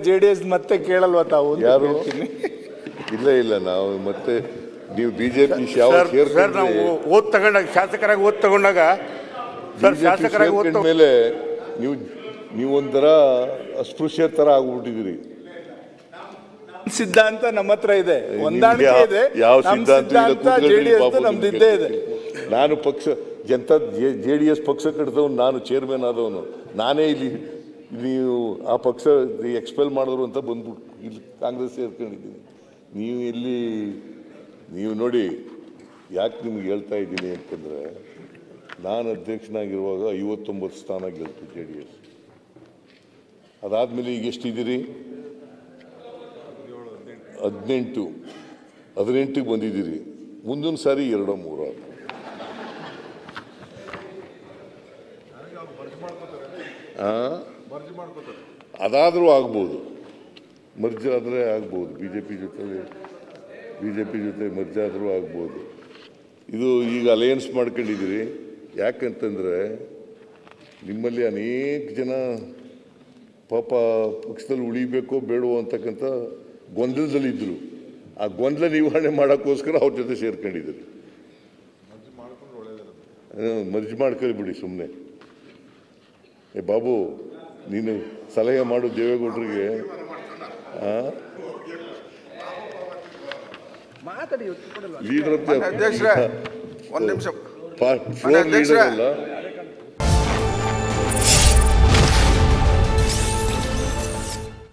JDS ಮತ್ತೆ ಕೇಳಲ್ವಾ ತಾವು? ಯಾರು? ಇಲ್ಲ ನಾವು ಮತ್ತೆ ನೀವು ಬಿಜೆಪಿ ನಾವು ಓದ್ ತಗೊಂಡಾಗ ಶಾಸಕರಾಗಿ ಓದ್ ತಗೊಂಡಾಗ ಮೇಲೆ ನೀವೊಂಥರ ಅಸ್ಪೃಶ್ಯ ತರ ಆಗ್ಬಿಟ್ಟಿದ್ದೀರಿ. ಸಿದ್ಧಾಂತ ನಮ್ಮ ಹತ್ರ ಇದೆ, ಹೊಂದಾಣಿಕೆ ಇದೆ. ಯಾವ ಸಿದ್ಧಾಂತ ನಮ್ದಿದ್ದೇ ಇದೆ. ನಾನು ಪಕ್ಷ JDS ಪಕ್ಷ ಕಟ್ಟಿದವನು, ನಾನು ಚೇರ್ಮನ್ ಆದವನು, ನಾನೇ ಇಲ್ಲಿ ನೀವು ಆ ಪಕ್ಷ ಎಕ್ಸ್ಪೆಲ್ ಮಾಡಿದ್ರು ಅಂತ ಬಂದ್ಬಿಟ್ಟು ಇಲ್ಲಿ ಕಾಂಗ್ರೆಸ್ ಸೇರ್ಕೊಂಡಿದ್ದೀನಿ. ನೀವು ನೋಡಿ ಯಾಕೆ ನಿಮ್ಗೆ ಹೇಳ್ತಾ ಇದ್ದೀನಿ ಅಂತಂದರೆ, ನಾನು ಅಧ್ಯಕ್ಷನಾಗಿರುವಾಗ 59 ಸ್ಥಾನ ಗೆಲ್ತು JDS. ಅದಾದಮೇಲೆ ಈಗ ಎಷ್ಟಿದ್ದೀರಿ? 18ಗೆ ಬಂದಿದ್ದೀರಿ. ಮುಂದಿನ ಸಾರಿ 2-3 ಅದಾದರೂ ಆಗ್ಬೋದು, ಮರ್ಜ್ ಆದರೆ ಆಗ್ಬೋದು, ಬಿಜೆಪಿ ಜೊತೆ ಮರ್ಜ್ ಆದರೂ ಆಗ್ಬೋದು. ಇದು ಈಗ ಅಲಯನ್ಸ್ ಮಾಡ್ಕೊಂಡಿದ್ದೀರಿ. ಯಾಕಂತಂದರೆ ನಿಮ್ಮಲ್ಲಿ ಅನೇಕ ಜನ ಪಾಪ ಪಕ್ಷದಲ್ಲಿ ಉಳಿಬೇಕೋ ಬೇಡವೋ ಅಂತಕ್ಕಂಥ ಗೊಂದಲದಲ್ಲಿದ್ದರು. ಆ ಗೊಂದಲ ನಿವಾರಣೆ ಮಾಡೋಕ್ಕೋಸ್ಕರ ಅವ್ರ ಜೊತೆ ಸೇರ್ಕೊಂಡಿದ್ದೀರಿ. ಮರ್ಜ್ ಮಾಡ್ಕೊಳ್ಬಿಡಿ ಸುಮ್ಮನೆ. ಬಾಬು, ನೀನು ಸಲಹೆ ಮಾಡು ದೇವೇಗೌಡರಿಗೆ. ಲೀಡರ್ ಒಂದು ನಿಮಿಷ ಲೀಡರ್ ಅಲ್ಲ